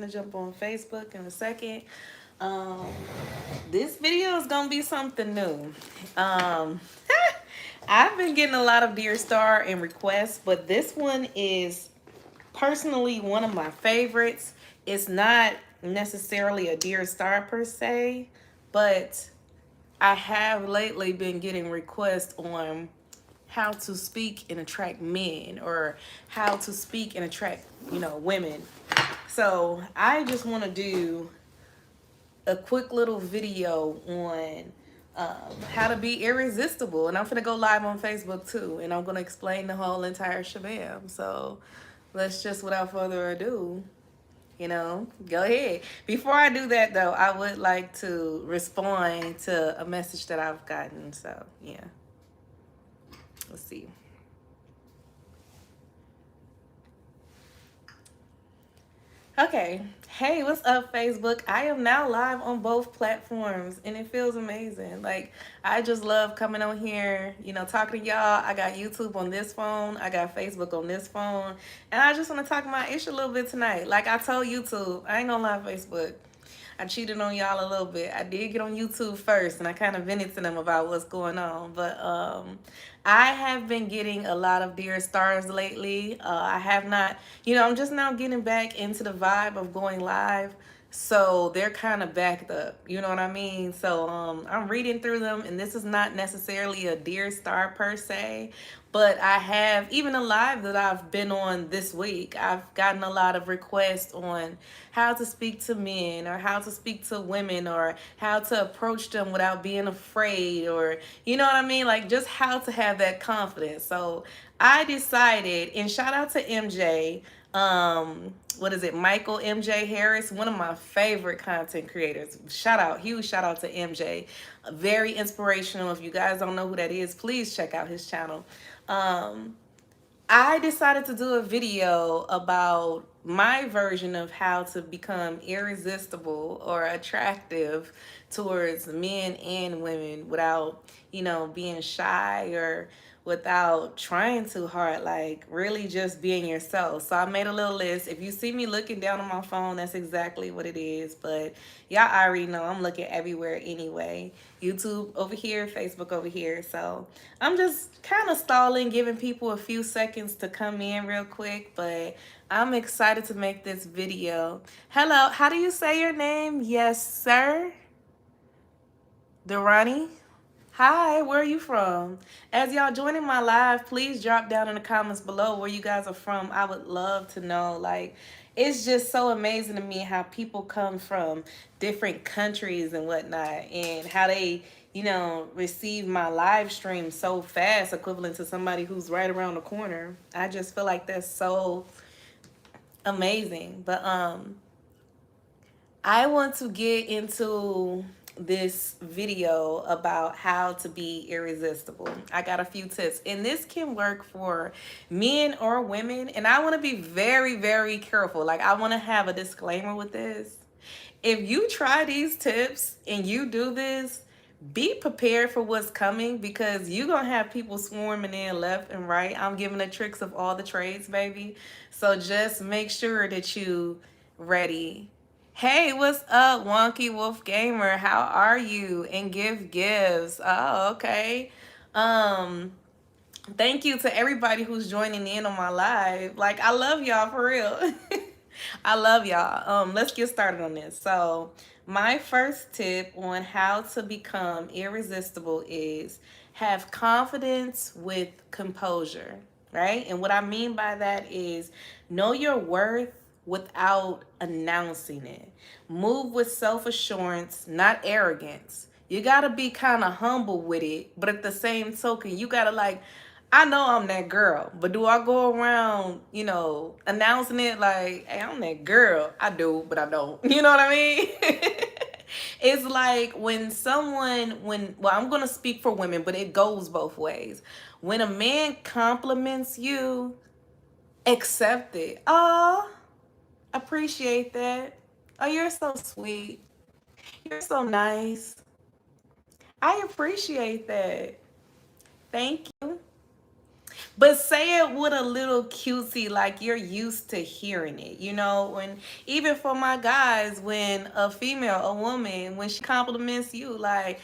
finna jump on Facebook in a second. Um, this video is gonna be something new. Um, I've been getting a lot of Dear Star and requests, but this one is personally one of my favorites. It's not necessarily a Dear Star per se, but I have lately been getting requests on how to speak and attract men, or how to speak and attract, women. So I just want to do a quick little video on how to be irresistible. And I'm going to go live on Facebook too. And I'm going to explain the whole entire shabam. So let's just, without further ado, go ahead. Before I do that, though, I would like to respond to a message that I've gotten. So, yeah, let's see. Okay. Hey, what's up, Facebook? I am now live on both platforms and it feels amazing. Like, I just love coming on here, talking to y'all. I got YouTube on this phone, I got Facebook on this phone, and I just want to talk my issue a little bit tonight. Like I told YouTube, I ain't gonna lie, Facebook, I cheated on y'all a little bit. I did get on YouTube first and I kind of vented to them about what's going on. But I have been getting a lot of Dear Stars lately. I have not, I'm just now getting back into the vibe of going live. So they're kind of backed up, you know what I mean? So I'm reading through them, and this is not necessarily a Dear Star per se, but I have, even a live that I've been on this week, I've gotten a lot of requests on how to speak to men, or how to speak to women, or how to approach them without being afraid, or, you know what I mean? Like, just how to have that confidence. So I decided, and shout out to MJ, what is it, Michael MJ Harris, one of my favorite content creators. Huge shout out to MJ. Very inspirational. If you guys don't know who that is, please check out his channel. I decided to do a video about my version of how to become irresistible or attractive towards men and women without, being shy, or without trying too hard, like really just being yourself. So I made a little list. If you see me looking down on my phone, that's exactly what it is. But y'all already know I'm looking everywhere anyway. YouTube over here, Facebook over here. So I'm just kind of stalling, giving people a few seconds to come in real quick, but I'm excited to make this video. Hello, how do you say your name? Yes, sir. Durrani? Hi, where are you from? As y'all joining my live, please drop down in the comments below where you guys are from. I would love to know. Like, it's just so amazing to me how people come from different countries and whatnot, and how they, receive my live stream so fast, equivalent to somebody who's right around the corner. I just feel like that's so amazing. But I want to get into this video about how to be irresistible. I got a few tips, and this can work for men or women, and I want to be very, very careful. Like, I want to have a disclaimer with this. If you try these tips and you do this, be prepared for what's coming, because you're gonna have people swarming in left and right. I'm giving the tricks of all the trades, baby. So just make sure that you ready. Hey, what's up, Wonky Wolf Gamer? How are you? And give gives. Oh, okay. Um, Thank you to everybody who's joining in on my live. Like, I love y'all for real. I love y'all. Let's get started on this. So, my first tip on how to become irresistible is have confidence with composure, right? And what I mean by that is know your worth without announcing it. Move with self-assurance, not arrogance. You got to be kind of humble with it, but at the same token, you got to, like, I know I'm that girl, but do I go around, announcing it like, hey, I'm that girl? I do, but I don't. You know what I mean? It's like well, I'm going to speak for women, but it goes both ways. When a man compliments you, accept it. Oh, appreciate that. Oh, you're so sweet. You're so nice. I appreciate that. Thank you. But say it with a little cutesy, like you're used to hearing it. You know, when even for my guys, when a female, a woman, when she compliments you, like,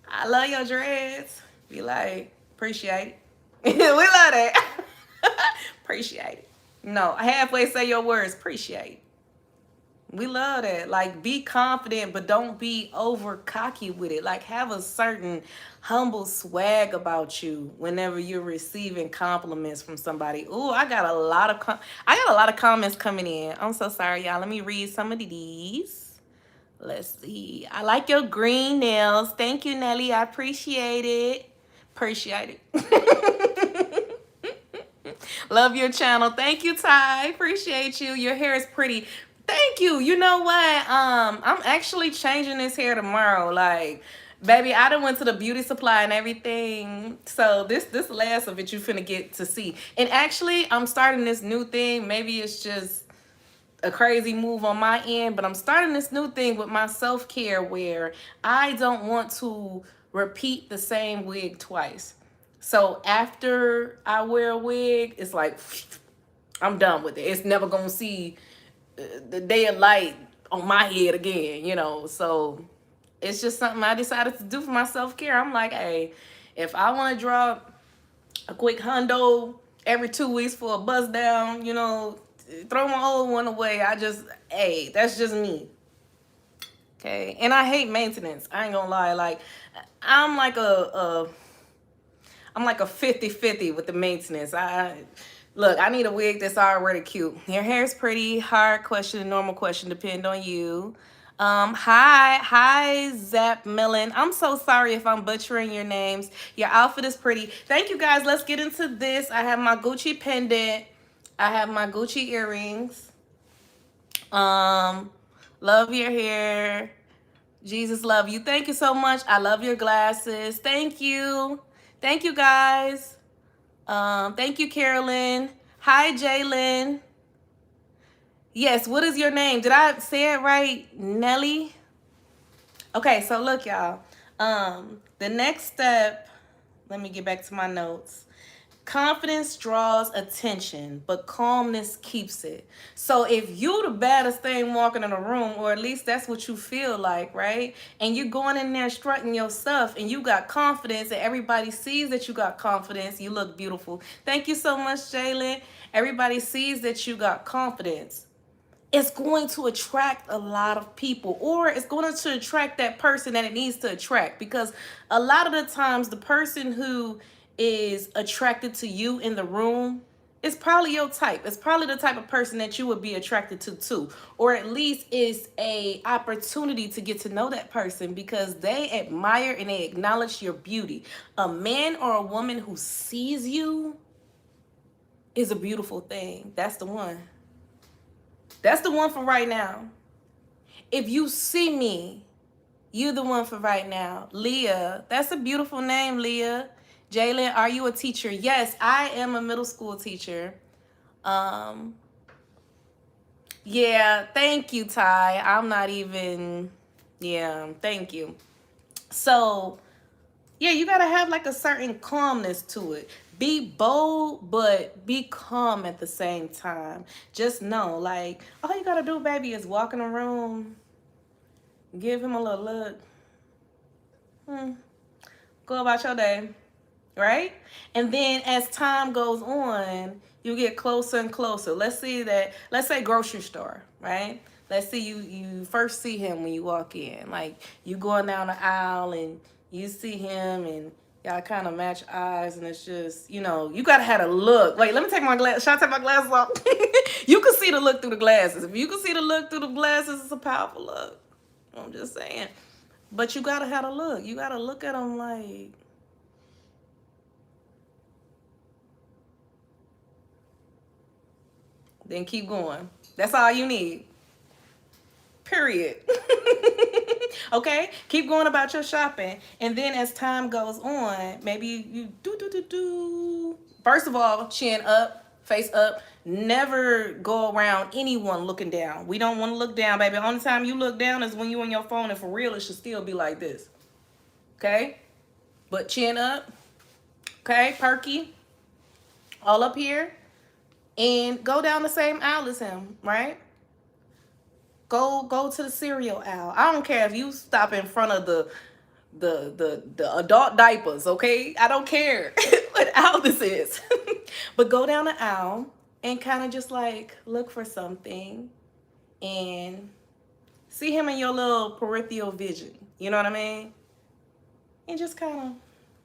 I love your dreads, be like, appreciate it. We love that. Appreciate it. No, halfway say your words, appreciate it. We love that. Like, be confident, but don't be over cocky with it. Like, have a certain humble swag about you whenever you're receiving compliments from somebody. Ooh, I got a lot of comments coming in. I'm so sorry, y'all. Let me read some of these. Let's see. I like your green nails. Thank you, Nelly. I appreciate it. Appreciate it. Love your channel. Thank you, Ty. Appreciate you. Your hair is pretty. Thank you. You know what? I'm actually changing this hair tomorrow. Like, baby, I done went to the beauty supply and everything. So this last of it you finna get to see. And actually, I'm starting this new thing. Maybe it's just a crazy move on my end, but I'm starting this new thing with my self-care where I don't want to repeat the same wig twice. So after I wear a wig, it's like I'm done with it. It's never gonna see the day of light on my head again, you know. So it's just something I decided to do for my self-care. I'm like, hey, if I want to drop a quick hundo every 2 weeks for a buzz down, you know, throw my old one away. Hey, that's just me. Okay. And I hate maintenance. I ain't gonna lie. Like, I'm like I'm like a 50-50 with the maintenance. Look, I need a wig that's already cute. Your hair's pretty. Hard question, normal question, depend on you. Hi, Zap Millen. I'm so sorry if I'm butchering your names. Your outfit is pretty. Thank you, guys. Let's get into this. I have my Gucci pendant. I have my Gucci earrings. Love your hair. Jesus love you. Thank you so much. I love your glasses. Thank you. Thank you, guys. Thank you, Carolyn. Hi, Jalen. Yes, what is your name? Did I say it right? Nelly? Okay, so look, y'all. The next step, let me get back to my notes. Confidence draws attention, but calmness keeps it. So if you the baddest thing walking in a room, or at least that's what you feel like, right? And you're going in there strutting your stuff and you got confidence and everybody sees that you got confidence, you look beautiful. Thank you so much, Jalen. Everybody sees that you got confidence. It's going to attract a lot of people, or it's going to attract that person that it needs to attract, because a lot of the times the person who is attracted to you in the room is probably your type. It's probably the type of person that you would be attracted to too, or at least it's a opportunity to get to know that person because they admire and they acknowledge your beauty. A man or a woman who sees you is a beautiful thing. That's the one. That's the one for right now. If you see me, you the one for right now. Leah, that's a beautiful name, Leah. Jalen, are you a teacher? Yes, I am a middle school teacher. Yeah, thank you, Ty. I'm not even, yeah, thank you. So, yeah, you gotta have like a certain calmness to it. Be bold, but be calm at the same time. Just know, like, all you gotta do, baby, is walk in a room, give him a little look, go about your day, right? And then as time goes on, you get closer and closer. Let's say grocery store, right? Let's say you first see him when you walk in. Like, you going down the aisle and you see him and y'all kind of match eyes, and it's just, you know, you gotta have a look. Wait, let me take my glass. Should I take my glasses off? You can see the look through the glasses. If you can see the look through the glasses, it's a powerful look. I'm just saying. But you gotta have a look. You gotta look at them like, then keep going. That's all you need. Period. Okay? Keep going about your shopping. And then as time goes on, maybe you do. First of all, chin up, face up. Never go around anyone looking down. We don't want to look down, baby. The only time you look down is when you on your phone, and for real, it should still be like this. Okay? But chin up. Okay? Perky. all up here, and go down the same aisle as him, right? Go to the cereal aisle. I don't care if you stop in front of the adult diapers, okay? I don't care what aisle this is. But go down the aisle and kind of just like look for something and see him in your little peripheral vision. You know what I mean? And just kind of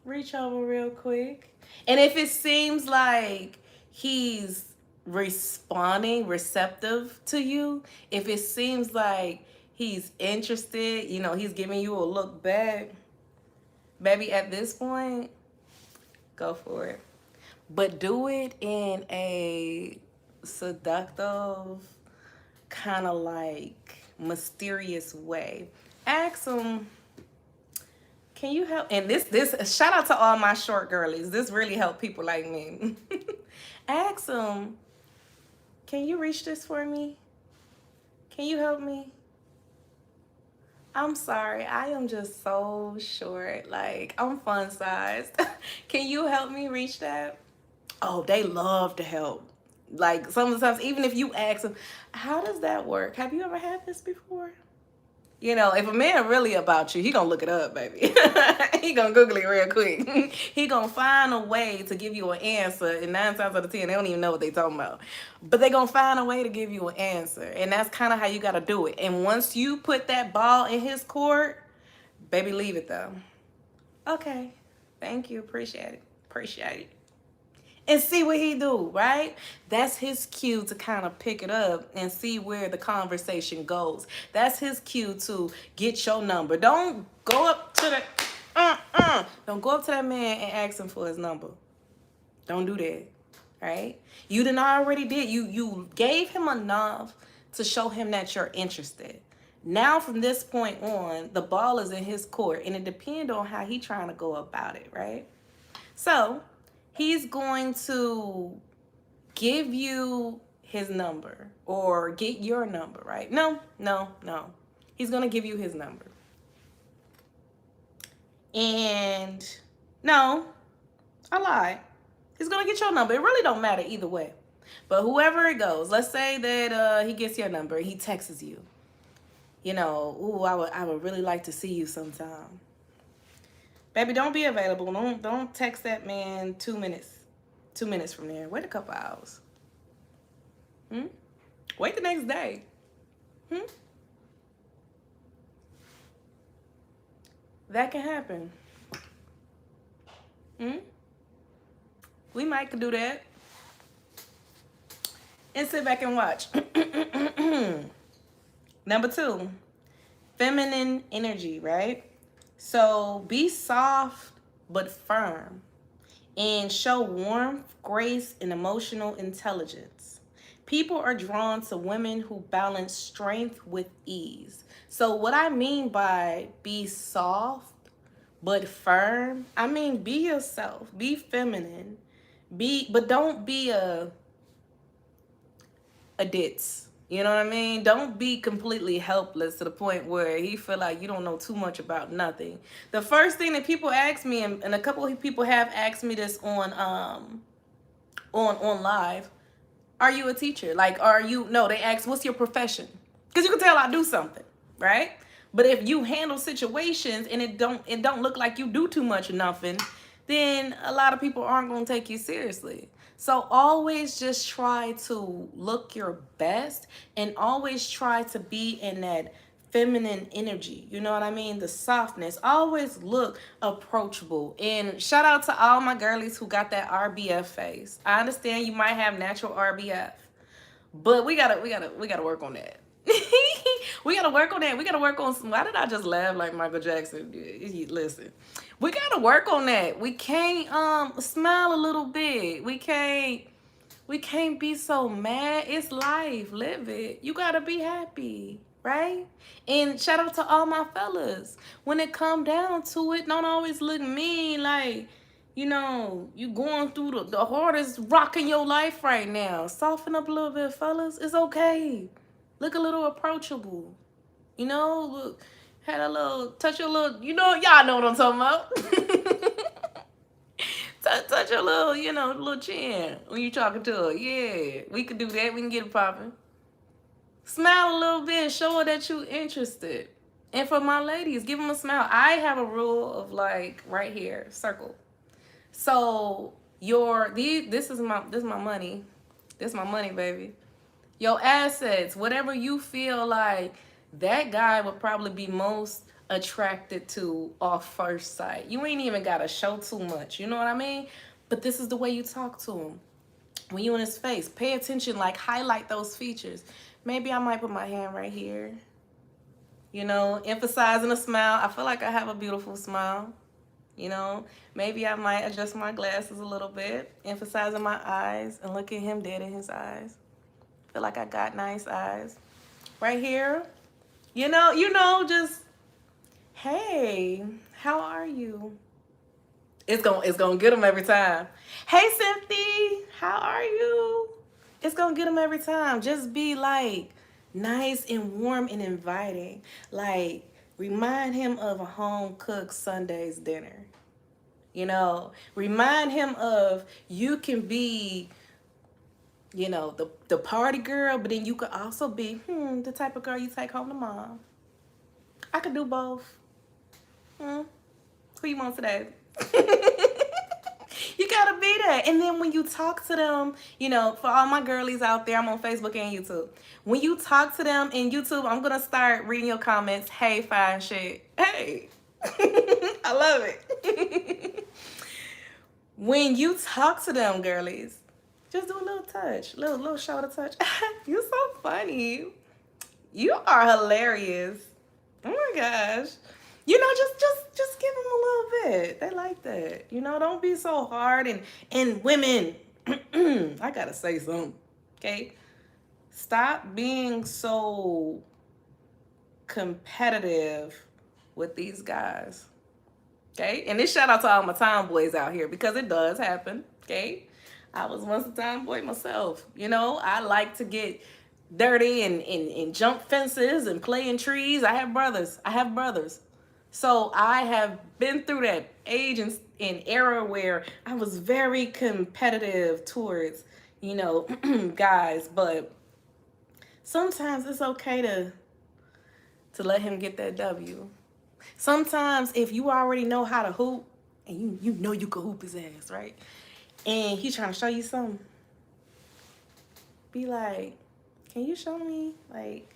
reach over real quick. And if it seems like he's responding, receptive to you, if it seems like he's interested, you know, he's giving you a look back, baby, at this point, go for it. But do it in a seductive, kind of like mysterious way. Ask him, can you help? And this shout out to all my short girlies. This really helped people like me. Ask them, can you reach this for me? Can you help me? I'm sorry, I am just so short. Like, I'm fun sized. Can you help me reach that? Oh, they love to help. Like, sometimes, even if you ask them, how does that work? Have you ever had this before? You know, if a man really about you, he gonna look it up, baby. He gonna Google it real quick. He gonna find a way to give you an answer. And 9 times out of 10, they don't even know what they talking about. But they gonna find a way to give you an answer. And that's kind of how you gotta do it. And once you put that ball in his court, baby, leave it though. Okay, thank you, appreciate it. Appreciate it. And see what he do, right? That's his cue to kind of pick it up and see where the conversation goes. That's his cue to get your number. Don't go up to the Don't go up to that man and ask him for his number. Don't do that, right? You done already did. You gave him enough to show him that you're interested. Now from this point on, the ball is in his court, and it depends on how he trying to go about it, right? So he's going to give you his number or get your number, right? No. He's going to give you his number. And no, I lied. He's going to get your number. It really don't matter either way. But whoever it goes, let's say that he gets your number, he texts you. You know, ooh, I would really like to see you sometime. Baby, don't be available. Don't text that man 2 minutes. 2 minutes from there. Wait a couple hours. Wait the next day. That can happen. We might could do that. And sit back and watch. Number 2, feminine energy, right? So be soft but firm and show warmth, grace, and emotional intelligence. People are drawn to women who balance strength with ease. So what I mean by be soft but firm, I mean be yourself, be feminine, but don't be a ditz. You know what I mean? Don't be completely helpless to the point where he feel like you don't know too much about nothing. The first thing that people ask me, and a couple of people have asked me this on live, are you a teacher? Like, they ask, what's your profession? Because you can tell I do something, right? But if you handle situations and it don't look like you do too much or nothing, then a lot of people aren't going to take you seriously. So always just try to look your best and always try to be in that feminine energy. You know what I mean? The softness. Always look approachable. And shout out to all my girlies who got that RBF face. I understand you might have natural RBF, but we gotta work on that. We gotta work on that. We gotta work on some. Why did I just laugh like Michael Jackson? Listen, we gotta work on that. We can't smile a little bit. We can't be so mad. It's life. Live it. You gotta be happy, right? And shout out to all my fellas. When it come down to it, don't always look mean like, you know, you going through the hardest rock in your life right now. Soften up a little bit, fellas. It's okay. Look a little approachable. You know, look, touch your little, you know, y'all know what I'm talking about. touch your little, little chin when you talking to her. Yeah, we could do that. We can get it popping. Smile a little bit, show her that you interested. And for my ladies, give them a smile. I have a rule of like right here, circle. So this is my money. This is my money, baby. Your assets, whatever you feel like that guy would probably be most attracted to off first sight. You ain't even gotta show too much, you know what I mean? But this is the way you talk to him. When you in his face, pay attention, like highlight those features. Maybe I might put my hand right here. Emphasizing a smile. I feel like I have a beautiful smile. Maybe I might adjust my glasses a little bit, emphasizing my eyes and look at him dead in his eyes. Feel like I got nice eyes. Right here, just, hey, how are you? It's gonna get them every time. Hey, Cynthia, how are you? It's gonna get them every time. Just be like nice and warm and inviting. Like, remind him of a home cooked Sunday's dinner. Remind him of you can be, the party girl, but then you could also be the type of girl you take home to mom. I could do both. Who you want today? You gotta be that. And then when you talk to them, for all my girlies out there, I'm on Facebook and YouTube. When you talk to them in YouTube, I'm gonna start reading your comments. Hey, fine shit. Hey. I love it. When you talk to them, girlies, just do a little touch, little shoulder touch. You're so funny. You are hilarious. Oh my gosh. Just give them a little bit. They like that. Don't be so hard. And women, I gotta say something, okay? Stop being so competitive with these guys, okay? And this shout out to all my tomboys out here, because it does happen, okay? I was once a tomboy myself. I like to get dirty and jump fences and play in trees. I have brothers. So I have been through that age and era where I was very competitive towards, guys. But sometimes it's okay to let him get that W. Sometimes if you already know how to hoop, and you know you can hoop his ass, right? And he's trying to show you something, be like, can you show me? Like,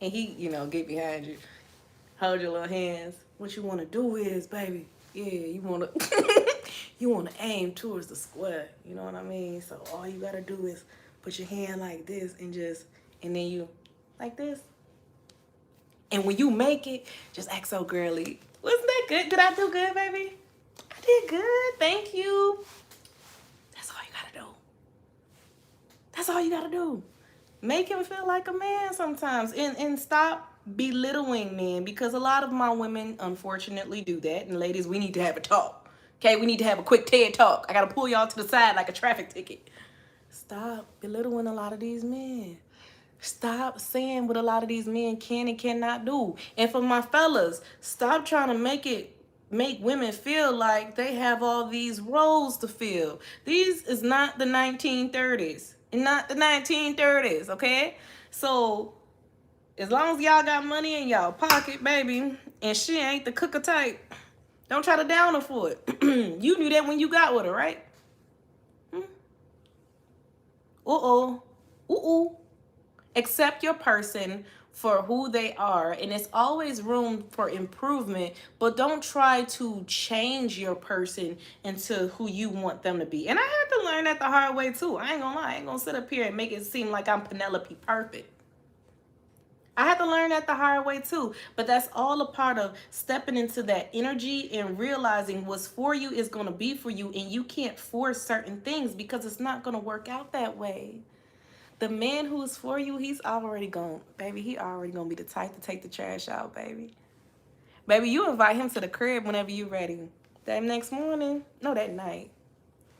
and he, get behind you, hold your little hands. What you want to do is, baby, you want to you want to aim towards the square. You know what I mean? So all you got to do is put your hand like this and then you like this. And when you make it, just act so girly. Wasn't that good? Did I do good, baby? I did good. Thank you. That's all you got to do. That's all you got to do. Make him feel like a man sometimes. And stop belittling men, because a lot of my women unfortunately do that. And ladies, we need to have a talk. Okay, we need to have a quick TED talk. I got to pull y'all to the side like a traffic ticket. Stop belittling a lot of these men. Stop saying what a lot of these men can and cannot do. And for my fellas, stop trying to make women feel like they have all these roles to fill. These is not the 1930s. Not the 1930s, okay? So as long as y'all got money in y'all pocket, baby, and she ain't the cooker type, don't try to down her for it. You knew that when you got with her, right? Accept your person for who they are, and it's always room for improvement, but don't try to change your person into who you want them to be. And I had to learn that the hard way too. I ain't gonna lie. I ain't gonna sit up here and make it seem like I'm Penelope Perfect. I had to learn that the hard way too, but that's all a part of stepping into that energy and realizing what's for you is going to be for you, and you can't force certain things because it's not going to work out that way. The man who's for you, he's already gone, baby. He already going to be the type to take the trash out, baby. Baby, you invite him to the crib whenever you're ready. That next morning, no, that night,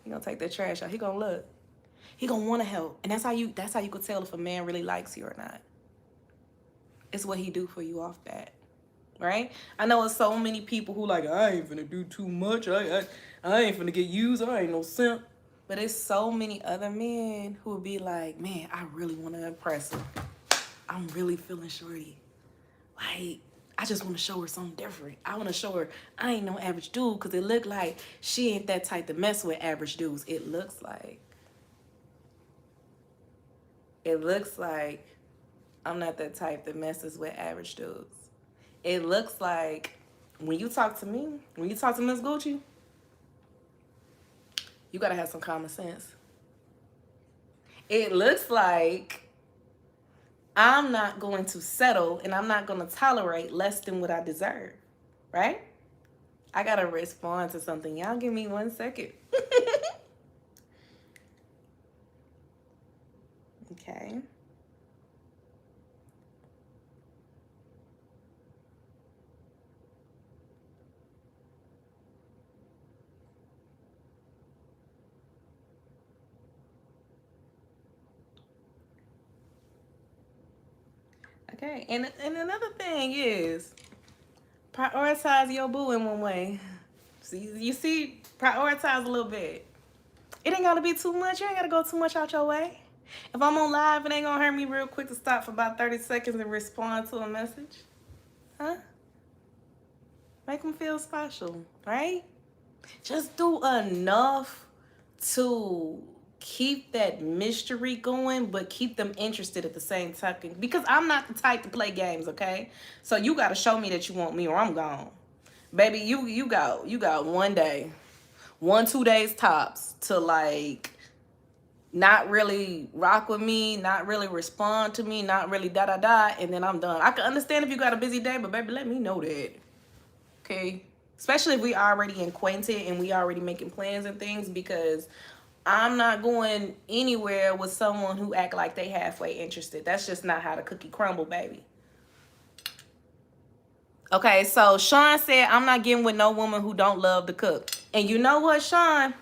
he going to take that trash out. He going to look. He going to want to help. And that's how you could tell if a man really likes you or not. It's what he do for you off that, right? I know it's so many people who like, I ain't finna do too much. I ain't finna get used. I ain't no simp. But it's so many other men who would be like, man, I really want to impress her. I'm really feeling shorty. Like, I just want to show her something different. I want to show her I ain't no average dude because it look like she ain't that type to mess with average dudes. It looks like I'm not that type that messes with average dudes. It looks like when you talk to me, when you talk to Miss Gucci, you gotta have some common sense. It looks like I'm not going to settle and I'm not going to tolerate less than what I deserve, right? I gotta respond to something. Y'all give me 1 second. Okay. Okay. And another thing is prioritize your boo in one way. See, you see, prioritize a little bit. It ain't gotta be too much. You ain't gotta go too much out your way. If I'm on live, it ain't gonna hurt me real quick to stop for about 30 seconds and respond to a message. Huh? Make them feel special, right? Just do enough to keep that mystery going, but keep them interested at the same time. Because I'm not the type to play games, okay? So you gotta show me that you want me or I'm gone. Baby, you got 1 day, 1-2 days tops to like not really rock with me, not really respond to me, not really da, and then I'm done. I can understand if you got a busy day, but baby, let me know that. Okay? Especially if we already acquainted and we already making plans and things, because I'm not going anywhere with someone who act like they halfway interested. That's just not how the cookie crumble, baby. Okay, so Sean said, I'm not getting with no woman who don't love to cook. And you know what, Sean?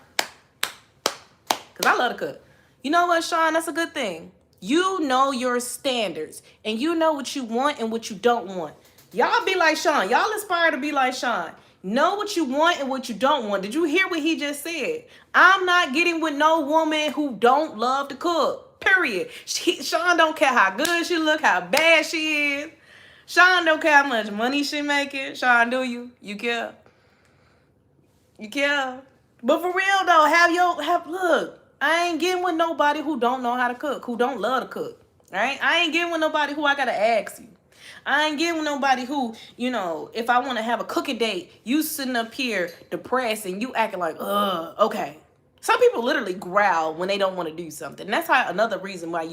Because I love to cook. You know what, Sean? That's a good thing. You know your standards. And you know what you want and what you don't want. Y'all be like Sean. Y'all aspire to be like Sean. Know what you want and what you don't want. Did you hear what he just said? I'm not getting with no woman who don't love to cook. Period. Sean don't care how good she look, how bad she is. Sean don't care how much money she making. Sean, do you? You care? You care? But for real though, look, I ain't getting with nobody who don't know how to cook, who don't love to cook. Right? I ain't getting with nobody who I gotta ask you. I ain't getting with nobody who, if I want to have a cooking date, you sitting up here depressed and you acting like, okay. Some people literally growl when they don't want to do something. And that's how another reason why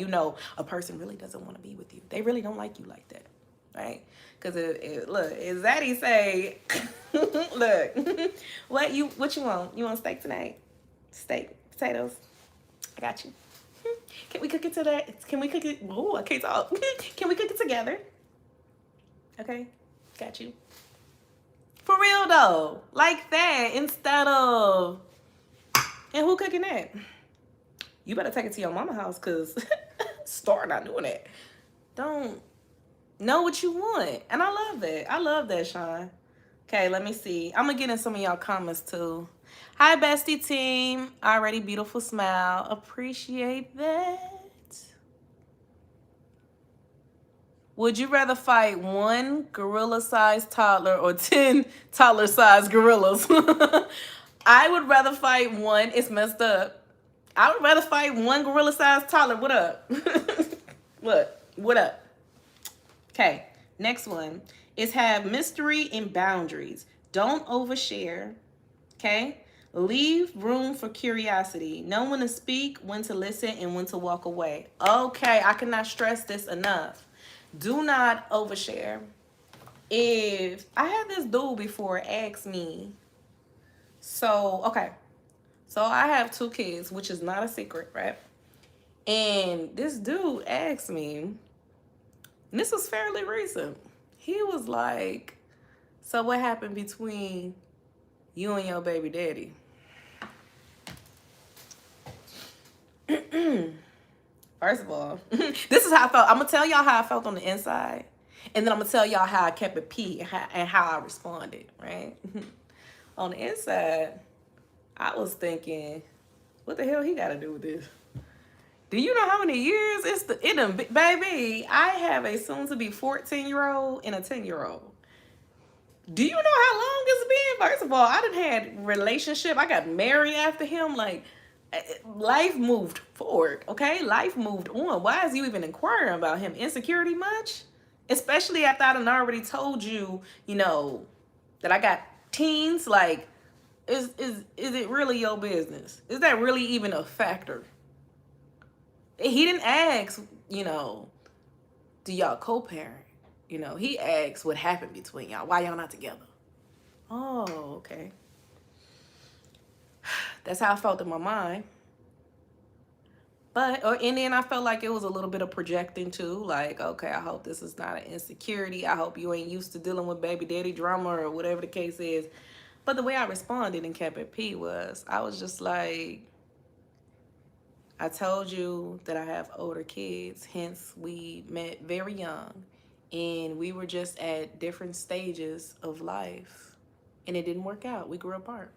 a person really doesn't want to be with you. They really don't like you like that. Right? Because look, as Zaddy say, look, what you want? You want steak tonight? Steak, potatoes. I got you. Can we cook it today? Can we cook it? Oh, I can't talk. Can we cook it together? Okay, got you. For real though, like that instead of, and who cooking that? You better take it to your mama house, cause Star not doing that. Don't know what you want, and I love that. I love that, Sean. Okay, let me see. I'm gonna get in some of y'all comments too. Hi, bestie team. Already beautiful smile. Appreciate that. Would you rather fight one gorilla-sized toddler or 10 toddler-sized gorillas? I would rather fight one. It's messed up. I would rather fight one gorilla-sized toddler. What up? What up? Okay, next one is have mystery and boundaries. Don't overshare. Okay? Leave room for curiosity. Know when to speak, when to listen, and when to walk away. Okay, I cannot stress this enough. Do not overshare. If I had this dude before ask me, so I have 2 kids, which is not a secret, right? And this dude asked me, and this was fairly recent. He was like, so what happened between you and your baby daddy? First of all, this is how I felt. I'm going to tell y'all how I felt on the inside. And then I'm going to tell y'all how I kept it P and how I responded, right? On the inside, I was thinking, what the hell he got to do with this? Do you know how many years it done, baby? I have a soon to be 14-year-old and a 10-year-old. Do you know how long it's been? First of all, I done had relationship. I got married after him. Like, life moved forward, okay? Life moved on. Why is you even inquiring about him? Insecurity much? Especially after I done already told you, that I got teens. Like, is it really your business? Is that really even a factor? He didn't ask, do y'all co-parent? He asked what happened between y'all. Why y'all not together? Oh, okay. That's how I felt in my mind. And then I felt like it was a little bit of projecting too. Like, okay, I hope this is not an insecurity. I hope you ain't used to dealing with baby daddy drama or whatever the case is. But the way I responded and kept it P was, I was just like, I told you that I have older kids, hence we met very young, and we were just at different stages of life, and it didn't work out. We grew apart.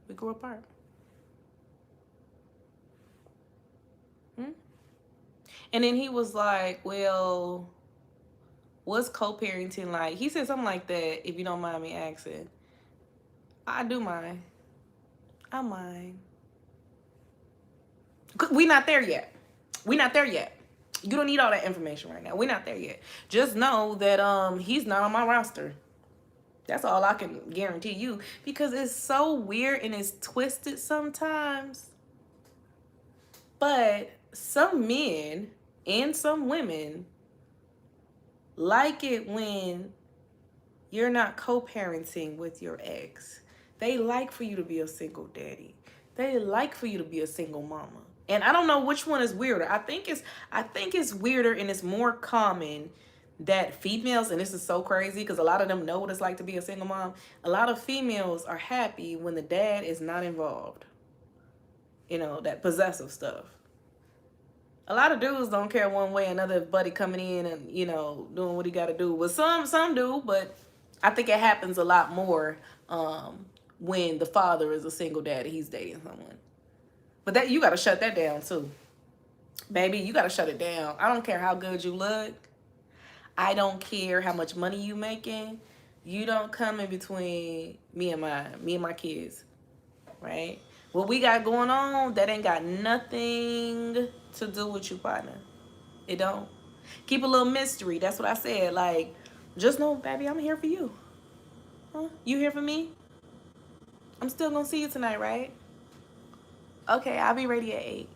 We grew apart. And then he was like, well, what's co-parenting like? He said something like that, if you don't mind me asking. I do mind. I mind. We not there yet. We not there yet. You don't need all that information right now. We're not there yet. Just know that he's not on my roster. That's all I can guarantee you, because it's so weird and it's twisted sometimes. But some men and some women like it when you're not co-parenting with your ex. They like for you to be a single daddy. They like for you to be a single mama. And I don't know which one is weirder. I think it's weirder, and it's more common that females, and this is so crazy because a lot of them know what it's like to be a single mom. A lot of females are happy when the dad is not involved. That possessive stuff. A lot of dudes don't care one way or another if buddy coming in and, doing what he got to do. Well, some do, but I think it happens a lot more when the father is a single daddy, he's dating someone. But that you got to shut that down too. Baby, you got to shut it down. I don't care how good you look. I don't care how much money you making. You don't come in between me and my kids, right? What we got going on, that ain't got nothing to do with you, partner. It don't. Keep a little mystery. That's what I said. Like, just know, baby, I'm here for you. Huh? You here for me? I'm still gonna see you tonight, right? Okay, I'll be ready at 8.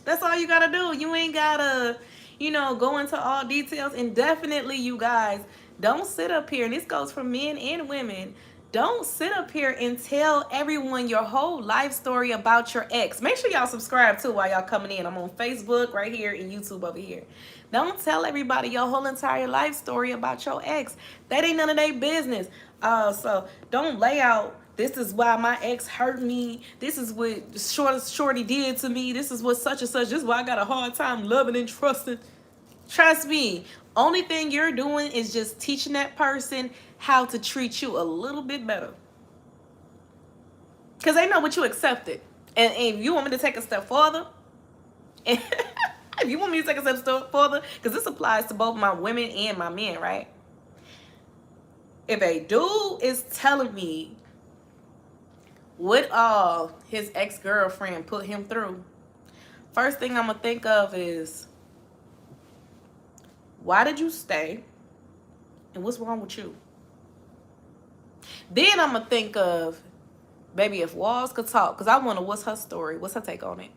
That's all you gotta do. You ain't gotta, go into all details. And definitely, you guys, don't sit up here, and this goes for men and women. Don't sit up here and tell everyone your whole life story about your ex. Make sure y'all subscribe too while y'all coming in. I'm on Facebook right here and YouTube over here. Don't tell everybody your whole entire life story about your ex. That ain't none of their business. So don't lay out, this is why my ex hurt me. This is what Shorty did to me. This is what such and such. This is why I got a hard time loving and trusting. Trust me. Only thing you're doing is just teaching that person how to treat you a little bit better. Because they know what you accepted. And if you want me to take a step further, if you want me to take a step further, because this applies to both my women and my men, right? If a dude is telling me what all his ex-girlfriend put him through, first thing I'm going to think of is, why did you stay? And what's wrong with you? Then I'm going to think of, baby, if walls could talk, because I wonder what's her story. What's her take on it?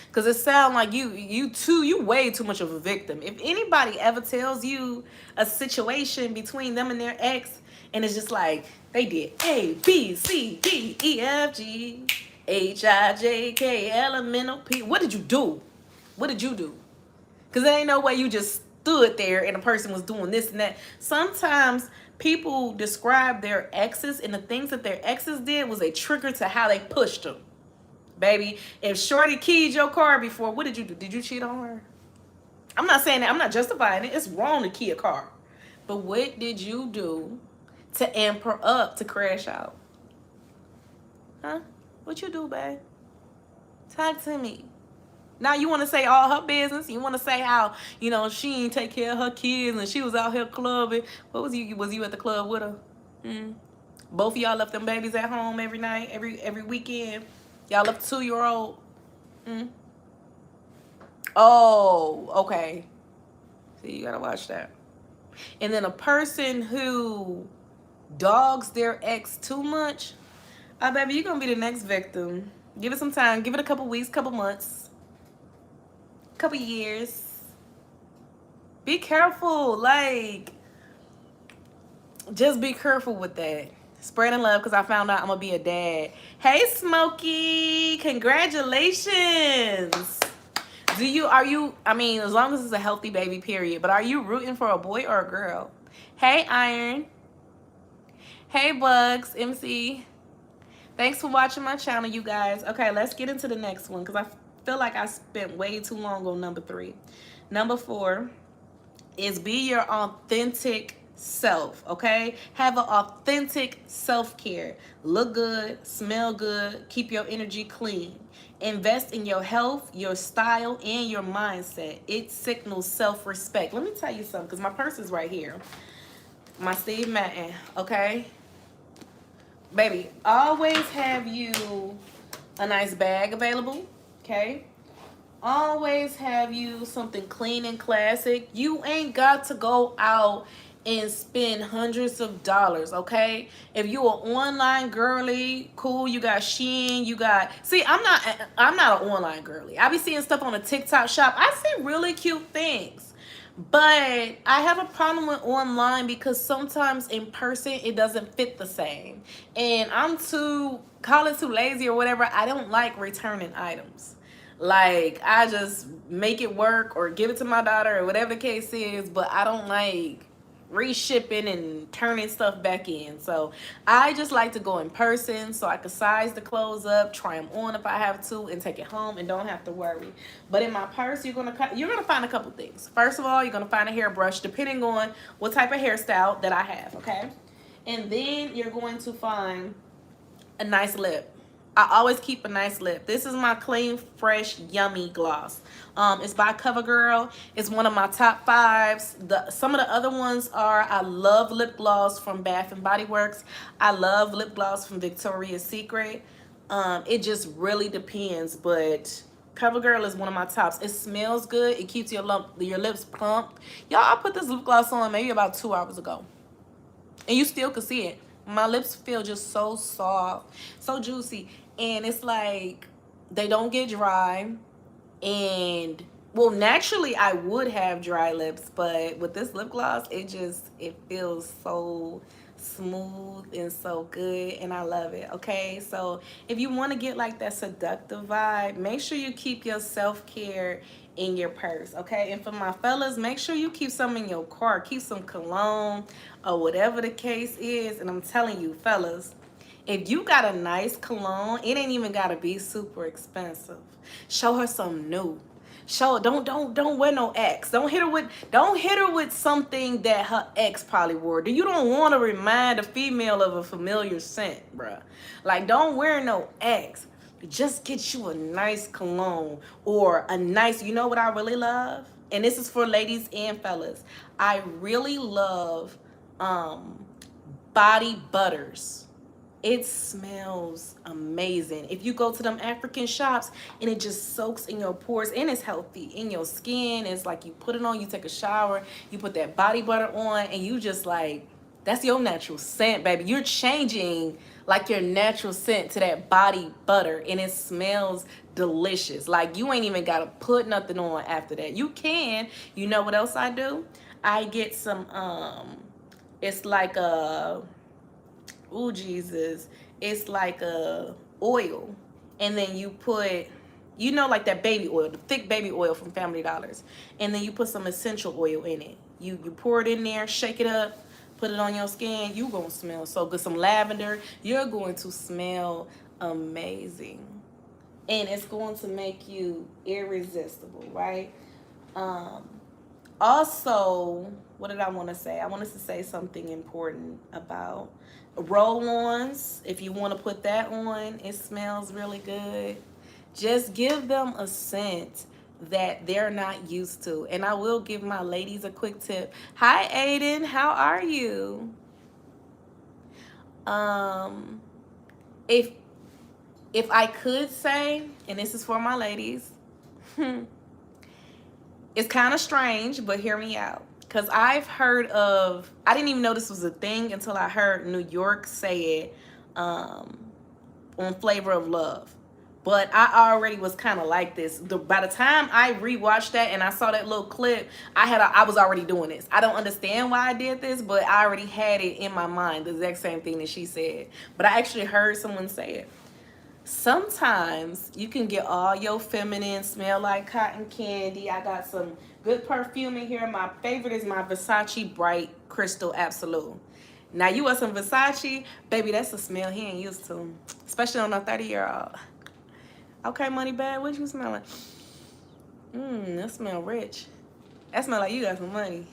Because it sounds like you way too much of a victim. If anybody ever tells you a situation between them and their ex, and it's just like, they did A, B, C, D, E, F, G, H, I, J, K, L, M, N, O, P. What did you do? What did you do? Because there ain't no way you just stood there and a person was doing this and that. Sometimes people describe their exes, and the things that their exes did was a trigger to how they pushed them. Baby, if Shorty keyed your car before, what did you do? Did you cheat on her? I'm not saying that. I'm not justifying it. It's wrong to key a car. But what did you do to amp her up to crash out. Huh? What you do, babe? Talk to me. Now you want to say all her business. You want to say how, she ain't take care of her kids and she was out here clubbing. What was you? Was you at the club with her? Hmm. Both of y'all left them babies at home every night, every weekend. Y'all left the 2-year-old. Hmm. Oh, okay. See, you gotta watch that. And then a person who dogs their ex too much, oh baby, you're gonna be the next victim. Give it some time. Give it a couple weeks, couple months, couple years. Be careful. Like, just be careful with that. Spreading love because I found out I'm gonna be a dad. Hey Smokey, congratulations. As long as it's a healthy baby, period. But are you rooting for a boy or a girl? Hey Iron. Hey Bugs, MC. Thanks for watching my channel, you guys. Okay, let's get into the next one because I feel like I spent way too long on number 3. Number 4 is be your authentic self, okay? Have an authentic self-care. Look good, smell good, keep your energy clean. Invest in your health, your style, and your mindset. It signals self-respect. Let me tell you something, because my purse is right here. My Steve Madden, okay? Baby, always have you a nice bag available, okay? Always have you something clean and classic. You ain't got to go out and spend hundreds of dollars, okay? If you an online girly, cool, you got Shein, see, I'm not an online girly. I be seeing stuff on a TikTok shop. I see really cute things. But I have a problem with online because sometimes in person it doesn't fit the same. And I'm too lazy or whatever. I don't like returning items. Like, I just make it work or give it to my daughter or whatever the case is, but I don't like reshipping and turning stuff back in. So I just like to go in person so I can size the clothes up, try them on if I have to, and take it home and don't have to worry. But in my purse, you're gonna find a couple things. First of all, you're gonna find a hairbrush depending on what type of hairstyle that I have, okay? And then you're going to find a nice lip. I always keep a nice lip. This is my Clean Fresh Yummy gloss. It's by CoverGirl. It's one of my top 5s. Some of the other ones are, I love lip gloss from Bath and Body Works. I love lip gloss from Victoria's Secret. It just really depends, but CoverGirl is one of my tops. It smells good. It keeps your lips plump. Y'all, I put this lip gloss on maybe about 2 hours ago, and you still can see it. My lips feel just so soft, so juicy. And it's like they don't get dry. And, well, naturally I would have dry lips, but with this lip gloss, it feels so smooth and so good, and I love it, okay? So if you want to get like that seductive vibe, make sure you keep your self-care in your purse, okay? And for my fellas, make sure you keep some in your car. Keep some cologne or whatever the case is. And I'm telling you, fellas, if you got a nice cologne, it ain't even gotta be super expensive. Show her some new. Don't wear no X. Don't hit her with something that her ex probably wore. You don't want to remind a female of a familiar scent, bruh. Like, don't wear no X. Just get you a nice cologne or a nice, you know what I really love? And this is for ladies and fellas. I really love body butters. It smells amazing. If you go to them African shops and it just soaks in your pores and it's healthy in your skin. It's like you put it on, you take a shower, you put that body butter on, and you just like, that's your natural scent, baby. You're changing like your natural scent to that body butter, and it smells delicious. Like, you ain't even got to put nothing on after that. You can. You know what else I do? I get some, it's like a, ooh, Jesus. It's like a oil. And then you put, like that baby oil, the thick baby oil from Family Dollars. And then you put some essential oil in it. You pour it in there, shake it up, put it on your skin. You gonna smell so good. Some lavender. You're going to smell amazing. And it's going to make you irresistible, right? Also, what did I want to say? I wanted to say something important about roll-ons. If you want to put that on, it smells really good. Just give them a scent that they're not used to. And I will give my ladies a quick tip. Hi, Aiden. How are you? Um, if if I could say, and this is for my ladies, it's kind of strange, but hear me out. Because I've heard of, I didn't even know this was a thing until I heard New York say it on Flavor of Love. But I already was kind of like this. By the time I rewatched that and I saw that little clip, I was already doing this. I don't understand why I did this, but I already had it in my mind, the exact same thing that she said. But I actually heard someone say it. Sometimes you can get all your feminine, smell like cotton candy. I got some good perfume in here. My favorite is my Versace Bright Crystal Absolute. Now you want some Versace, baby, that's a smell he ain't used to, especially on a 30-year-old. Okay, money bag, what you smelling? That smell rich. That smell like you got some money.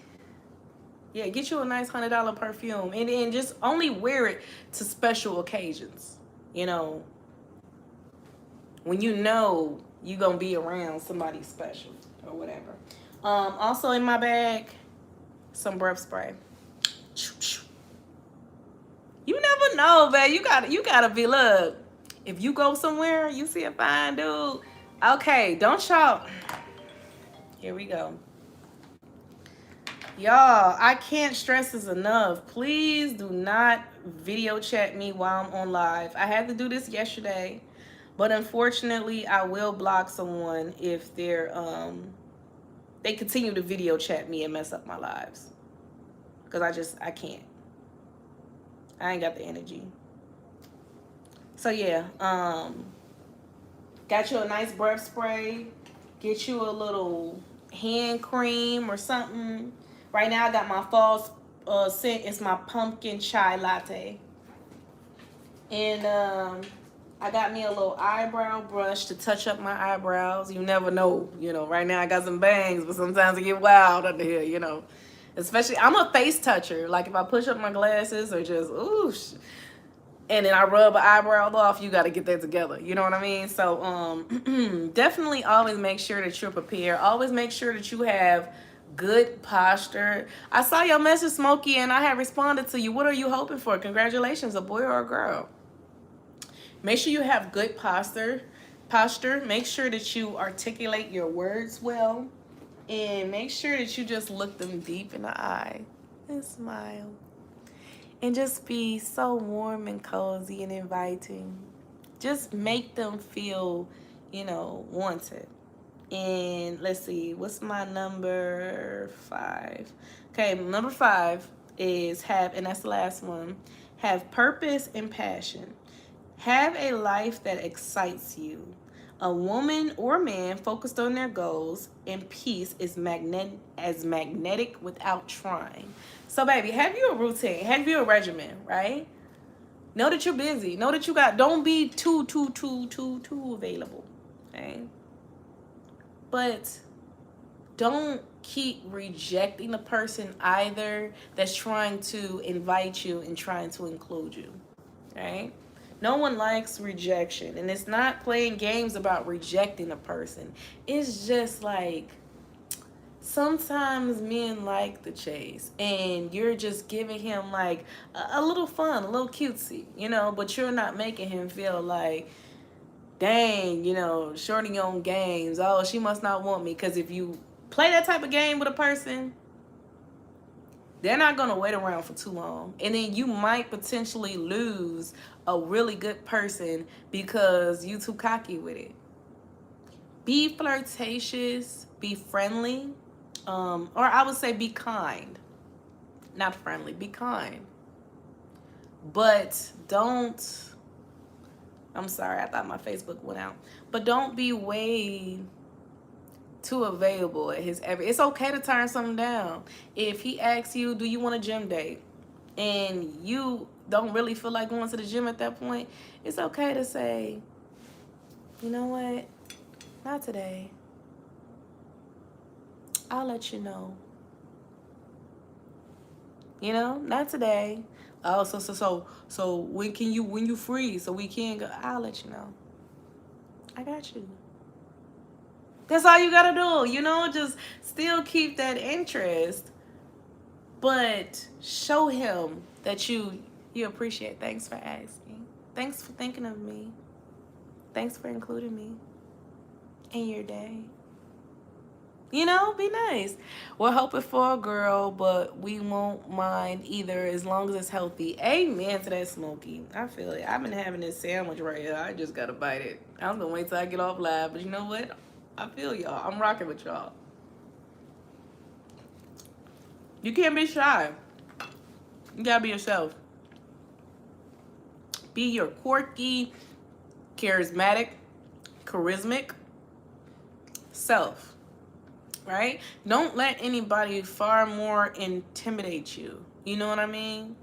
Yeah, get you a nice $100 perfume and then just only wear it to special occasions. You know, when you know you gonna be around somebody special or whatever. Also in my bag, some breath spray. You never know, man. You gotta be, look. If you go somewhere, you see a fine dude. Okay, don't shout. Here we go. Y'all, I can't stress this enough. Please do not video chat me while I'm on live. I had to do this yesterday, but unfortunately, I will block someone if they continue to video chat me and mess up my lives. Because I can't. I ain't got the energy. So yeah, got you a nice breath spray. Get you a little hand cream or something. Right now I got my fall scent. It's my pumpkin chai latte. And I got me a little eyebrow brush to touch up my eyebrows. You never know, right now I got some bangs, but sometimes I get wild under here, Especially, I'm a face toucher. Like if I push up my glasses or just, and then I rub an eyebrow off, you got to get that together. You know what I mean? So definitely always make sure that you're prepared. Always make sure that you have good posture. I saw your message, Smokey, and I have responded to you. What are you hoping for? Congratulations, a boy or a girl. Make sure you have good posture. Make sure that you articulate your words well. And make sure that you just look them deep in the eye and smile. And just be so warm and cozy and inviting. Just make them feel, wanted. And let's see, what's my number 5? Okay, number 5 is and that's the last one, have purpose and passion. Have a life that excites you. A woman or man focused on their goals and peace is magnetic without trying. So, baby, have you a routine? Have you a regimen, right? Know that you're busy. Know that don't be too available, okay? But don't keep rejecting the person either that's trying to invite you and trying to include you, right? No one likes rejection, and it's not playing games about rejecting a person. It's just like sometimes men like the chase, and you're just giving him like a little fun, a little cutesy, but you're not making him feel like, dang, shorty on games. Oh, she must not want me. Because if you play that type of game with a person, they're not going to wait around for too long. And then you might potentially lose a really good person because you too cocky with it. Be flirtatious, be friendly, or I would say be kind. Not friendly, be kind. But don't, I'm sorry, I thought my Facebook went out. But don't be way too available at it's okay to turn something down. If he asks you, do you want a gym date? And you don't really feel like going to the gym at that point, it's okay to say, you know what? Not today. I'll let you know. You know, not today. Oh, so when you free so we can go? I'll let you know. I got you. That's all you gotta do. You know, just still keep that interest, but show him that you appreciate. Thanks for asking. Thanks for thinking of me. Thanks for including me in your day. You know, be nice. We're hoping for a girl, but we won't mind either as long as it's healthy. Amen to that, Smokey. I feel it. I've been having this sandwich right here. I just gotta bite it. I'm gonna wait till I get off live, but you know what? I feel y'all. I'm rocking with y'all. You can't be shy. You gotta be yourself. Be your quirky, charismatic, charismatic self. Right? Don't let anybody far more intimidate you. You know what I mean?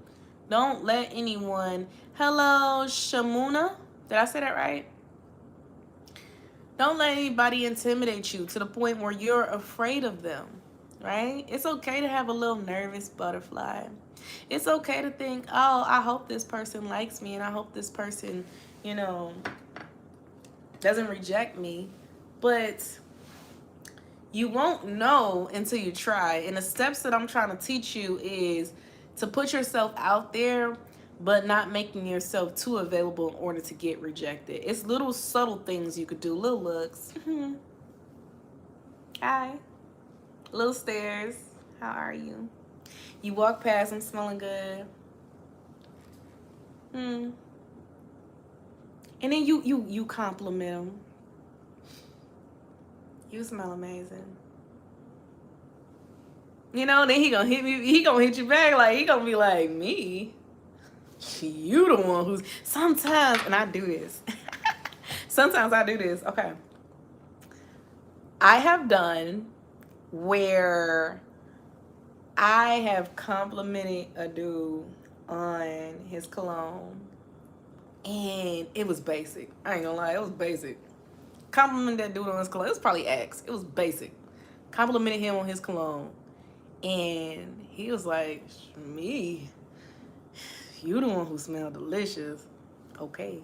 Don't let anyone. Hello, Shamuna. Did I say that right? Don't let anybody intimidate you to the point where you're afraid of them. Right? It's okay to have a little nervous butterfly. It's okay to think, oh, I hope this person likes me and I hope this person, you know, doesn't reject me. But you won't know until you try. And the steps that I'm trying to teach you is to put yourself out there, but not making yourself too available in order to get rejected. It's little subtle things you could do, little looks. Hi. Little stares. How are you? You walk past them smelling good. And then you compliment them. You smell amazing. You know, then he gonna hit me. He gonna hit you back. Like, he gonna be like, me? You the one who's sometimes, and I do this. Sometimes I do this. Okay. I have done where I have complimented a dude on his cologne, and it was basic. I ain't gonna lie, it was basic. Complimented that dude on his cologne. It was probably X. It was basic. Complimented him on his cologne, and he was like, me? You the one who smelled delicious. Okay,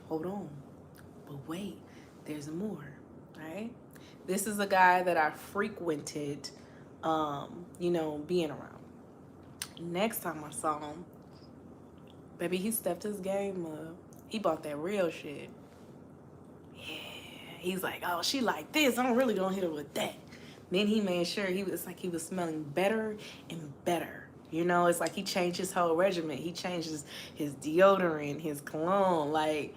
hold on. But wait, there's more, right? This is a guy that I frequented, you know, being around. Next time I saw him, baby, he stepped his game up. He bought that real shit. Yeah, he's like, oh, she like this. I'm really gonna hit her with that. Then he made sure he was smelling better and better. You know, it's like he changed his whole regimen. He changed his deodorant, his cologne. Like,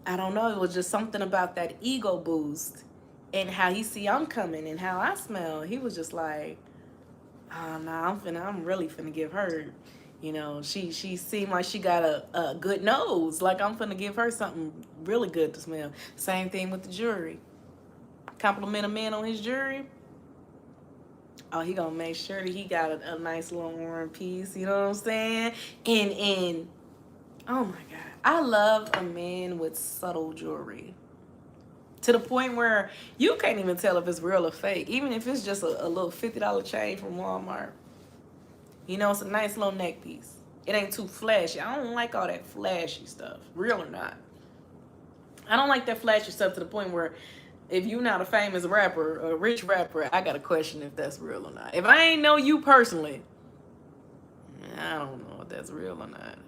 I don't know. It was just something about that ego boost and how he see I'm coming and how I smell. He was just like, oh, no, I'm really finna give her, you know, she seemed like she got a good nose. Like, I'm finna give her something really good to smell. Same thing with the jewelry. Compliment a man on his jewelry. Oh, he gonna make sure that he got a nice little orange piece. You know what I'm saying? And oh my God, I love a man with subtle jewelry. To the point where you can't even tell if it's real or fake, even if it's just a little $50 chain from Walmart. You know, it's a nice little neck piece. It ain't too flashy. I don't like all that flashy stuff, real or not. I don't like that flashy stuff to the point where if you're not a famous rapper, a rich rapper, I got to question if that's real or not. If I ain't know you personally, I don't know if that's real or not.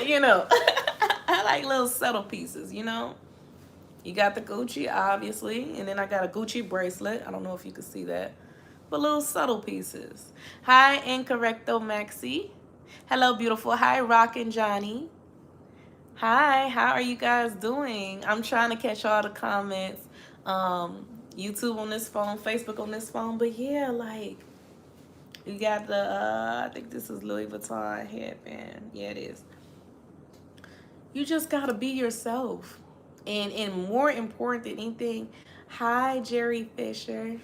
You know, I like little subtle pieces, you know. You got the Gucci, obviously, and then I got a Gucci bracelet. I don't know if you can see that, but little subtle pieces. Hi, Incorrecto Maxi. Hello, beautiful. Hi, Rockin' Johnny. Hi, how are you guys doing? I'm trying to catch all the comments. YouTube on this phone, Facebook on this phone, but yeah, like, you got the, I think this is Louis Vuitton headband. Yeah, it is. You just gotta be yourself. And more important than anything, hi, Jerry Fisher.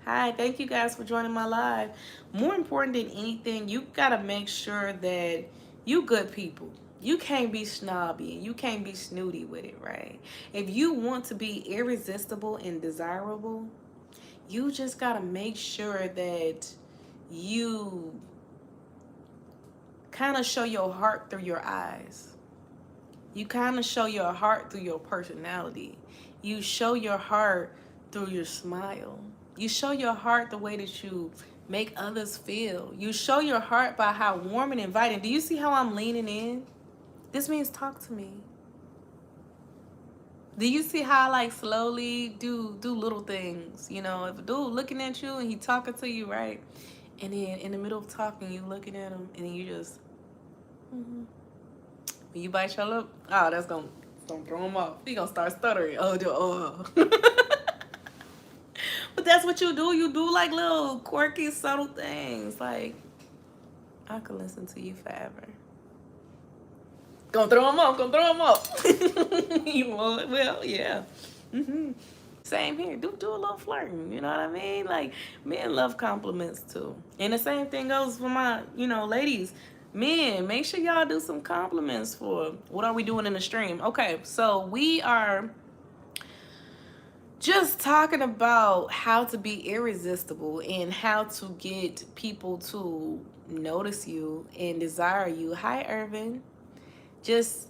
Hi, thank you guys for joining my live. More important than anything, you gotta make sure that you good people. You can't be snobby and you can't be snooty with it, right? If you want to be irresistible and desirable, you just gotta make sure that you kind of show your heart through your eyes. You kind of show your heart through your personality. You show your heart through your smile. You show your heart the way that you make others feel. You show your heart by how warm and inviting. Do you see how I'm leaning in? This means talk to me. Do you see how I like slowly do little things? You know, if a dude looking at you and he talking to you, right? And then in the middle of talking, you looking at him and then you just, mm-hmm. When you bite your lip, oh, that's gonna throw him off. He gonna start stuttering. Oh. But that's what you do. You do like little quirky, subtle things. Like, I could listen to you forever. Gonna throw him off. Well, yeah. Mm-hmm. Same here. Do a little flirting. You know what I mean? Like, men love compliments too. And the same thing goes for my, ladies. Men, make sure y'all do some compliments for what are we doing in the stream. Okay, so we are just talking about how to be irresistible and how to get people to notice you and desire you. Hi, Irvin. Just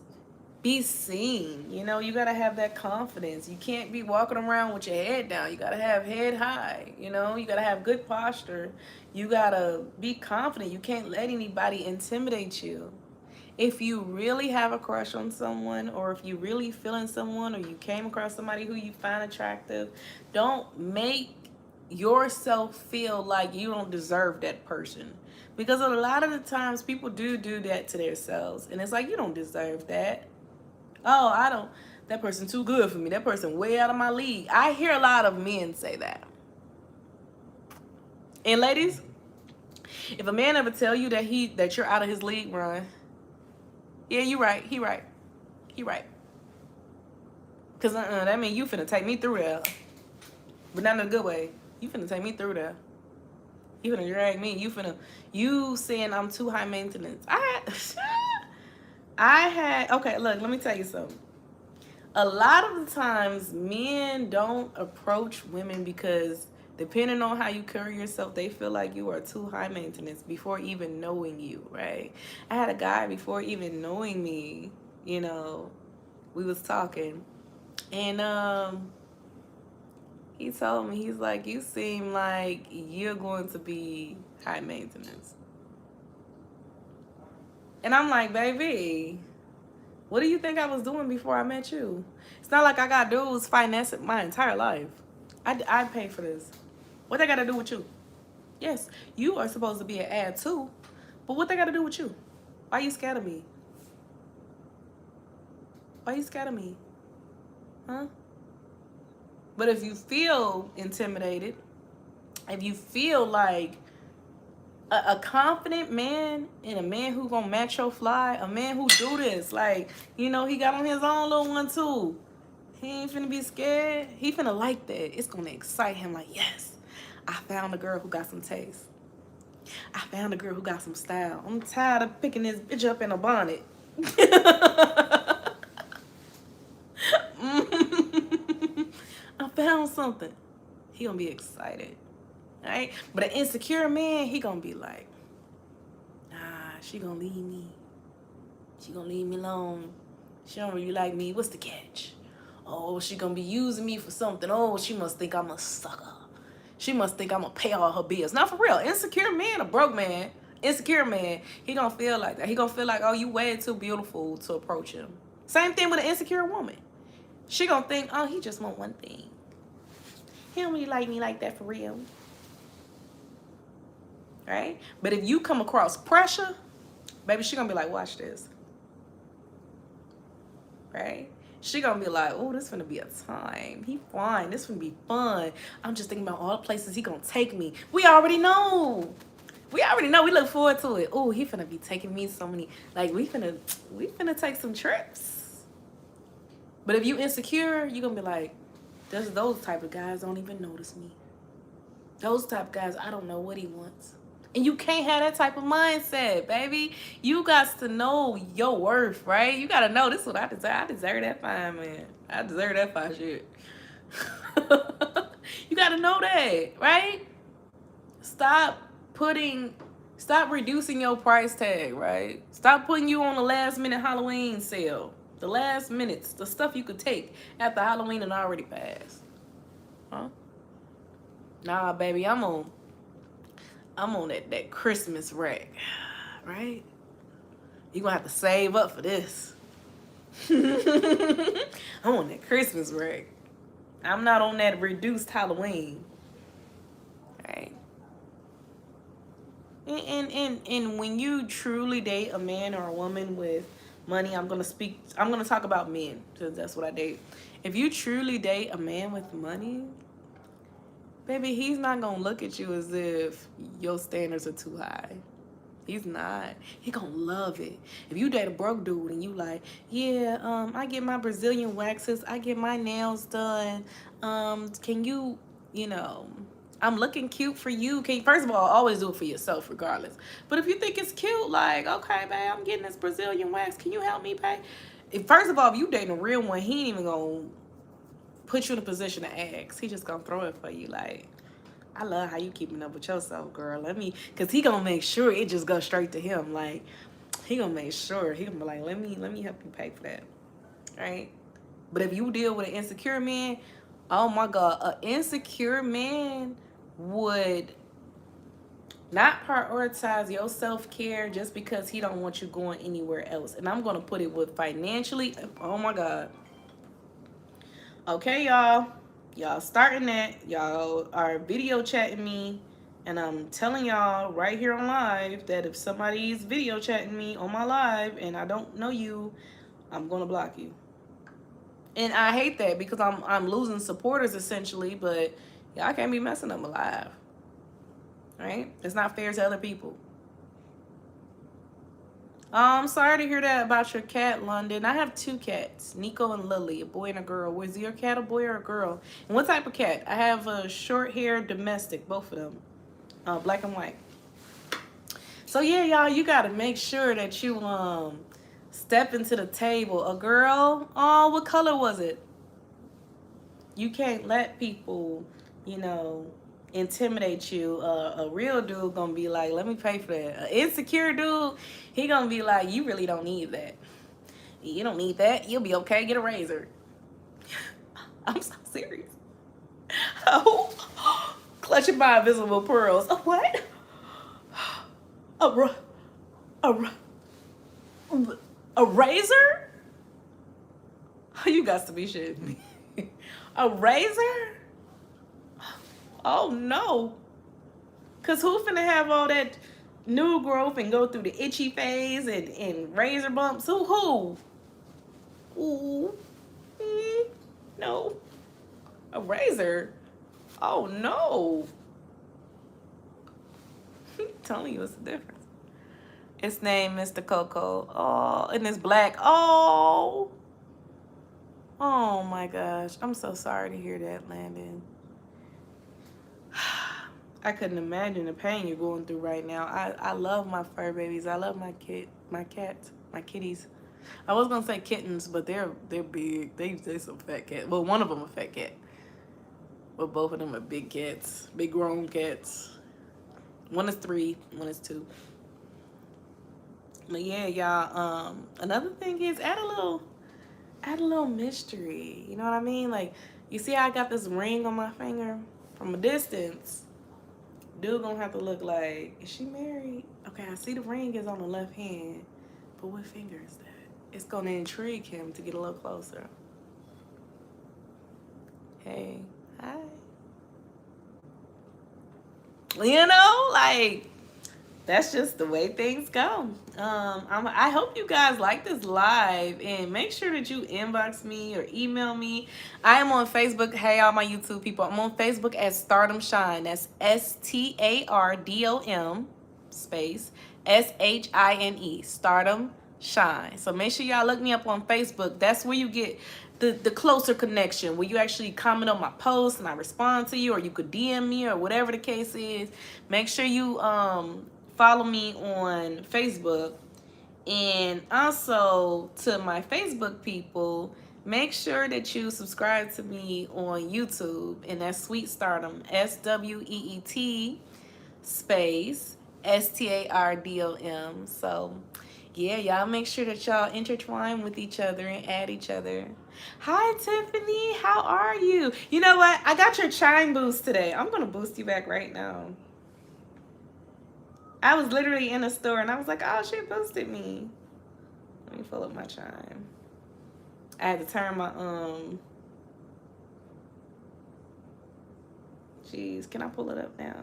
be seen. You gotta have that confidence. You can't be walking around with your head down. You gotta have head high. You gotta have good posture. You gotta be confident. You can't let anybody intimidate you. If you really have a crush on someone, or if you really feeling someone, or you came across somebody who you find attractive, don't make yourself feel like you don't deserve that person. Because a lot of the times people do that to themselves. And it's like, you don't deserve that. Oh, I don't, that person too good for me. That person way out of my league. I hear a lot of men say that. And ladies, if a man ever tell you that you're out of his league, run. Yeah, you right. He right. Because that mean you finna take me through there. But not in a good way. You finna take me through there. You finna drag me. You saying I'm too high maintenance. Okay, look, let me tell you something. A lot of the times, men don't approach women because depending on how you carry yourself, they feel like you are too high maintenance before even knowing you, right? I had a guy before even knowing me, we was talking. And he told me, he's like, you seem like you're going to be high maintenance. And I'm like, baby, what do you think I was doing before I met you? It's not like I got dudes financing my entire life. I paid for this. What they got to do with you? Yes, you are supposed to be an ad too, but what they got to do with you? Why you scared of me? Huh? But if you feel intimidated, if you feel like a confident man and a man who gonna match your fly, a man who do this, like, he got on his own little one too. He ain't finna be scared. He finna like that. It's gonna excite him like, yes, I found a girl who got some taste. I found a girl who got some style. I'm tired of picking this bitch up in a bonnet. I found something. He gonna be excited. Right? But an insecure man, he gonna be like, she gonna leave me. She gonna leave me alone. She don't really like me. What's the catch? Oh, she gonna be using me for something. Oh, she must think I'm a sucker. She must think I'm gonna pay all her bills. Not for real. Insecure man, a broke man, insecure man, he gonna feel like that. He gonna feel like, oh, you way too beautiful to approach him. Same thing with an insecure woman. She gonna think, oh, he just want one thing. He don't really like me like that for real. Right? But if you come across pressure, baby, she gonna be like, watch this. Right? She gonna be like, oh, this finna be a time. He fine. This finna be fun. I'm just thinking about all the places he gonna take me. We already know. We look forward to it. Oh, he finna be taking me so many. Like, we finna take some trips. But if you insecure, you gonna be like, those type of guys don't even notice me. Those type of guys, I don't know what he wants. And you can't have that type of mindset, baby. You got to know your worth, right? You got to know, this is what I deserve. I deserve that fine, man. I deserve that fine shit. You got to know that, right? Stop stop reducing your price tag, right? Stop putting you on the last minute Halloween sale. The last minutes, the stuff you could take after Halloween and already passed. Huh? Nah, baby, I'm on that Christmas rack, right? You gonna have to save up for this. I'm on that Christmas rack. I'm not on that reduced Halloween. Right? And when you truly date a man or a woman with money, I'm gonna talk about men, because that's what I date. If you truly date a man with money, baby, he's not gonna look at you as if your standards are too high. He's not. He gonna love it. If you date a broke dude and you like, yeah, I get my Brazilian waxes, I get my nails done. Can you, I'm looking cute for you. First of all, always do it for yourself regardless. But if you think it's cute, like, okay, babe, I'm getting this Brazilian wax. Can you help me pay? First of all, if you dating a real one, he ain't even gonna put you in a position to ask. He just gonna throw it for you, like, I love how you keeping up with yourself, girl. Cause he gonna make sure it just goes straight to him. Like, he gonna make sure, he gonna be like, let me help you pay for that, right? But if you deal with an insecure man, oh my God, an insecure man would not prioritize your self-care just because he don't want you going anywhere else. And I'm gonna put it with financially, oh my God. Okay, y'all starting that. Y'all are video chatting me, and I'm telling y'all right here on live that if somebody's video chatting me on my live and I don't know you, I'm gonna block you. And I hate that because I'm losing supporters essentially, but y'all can't be messing up my live. Right? It's not fair to other people. Sorry to hear that about your cat, London. I have 2 cats, Nico and Lily, a boy and a girl. Was your cat a boy or a girl? And what type of cat? I have a short-haired domestic, both of them, black and white. So yeah, y'all, you gotta make sure that you step into the table. A girl, oh, what color was it? You can't let people, intimidate you. A real dude gonna be like, let me pay for that. An insecure dude, he gonna be like, you really don't need that. You don't need that. You'll be okay. Get a razor. I'm so serious. Oh, clutching my invisible pearls. A what? A razor? You got to be shitting me. A razor? Oh no. Cause who finna have all that new growth and go through the itchy phase and razor bumps? Who? Ooh. No. A razor? Oh no. I'm telling you, it's the difference. It's named Mr. Coco. Oh, and it's black. Oh. Oh my gosh. I'm so sorry to hear that, Landon. I couldn't imagine the pain you're going through right now. I love my fur babies. I love my cats, my kitties. I was gonna say kittens, but they're big. They some fat cats. Well, one of them a fat cat, but both of them are big cats, big grown cats. One is 3, one is 2. But yeah, y'all. Another thing is add a little mystery. You know what I mean? Like, you see how I got this ring on my finger from a distance. Dude gonna have to look like, is she married? Okay, I see the ring is on the left hand, but what finger is that? It's gonna intrigue him to get a little closer. Hey, hi. Like, that's just the way things go. I hope you guys like this live, and make sure that you inbox me or email me. I am on Facebook. Hey, all my YouTube people, I'm on Facebook as Stardom Shine. That's STARDOM space SHINE, Stardom Shine. So make sure y'all look me up on Facebook. That's where you get the closer connection, where you actually comment on my posts and I respond to you, or you could DM me, or whatever the case is. Make sure you follow me on Facebook. And also, to my Facebook people, make sure that you subscribe to me on YouTube, and that's Sweet Stardom, SWEET space STARDOM. So yeah, y'all make sure that y'all intertwine with each other and add each other. Hi Tiffany, how are you? You know what? I got your chime boost today. I'm gonna boost you back right now. I was literally in a store and I was like, oh, she boosted me. Let me pull up my chime. I had to turn my jeez, can I pull it up now?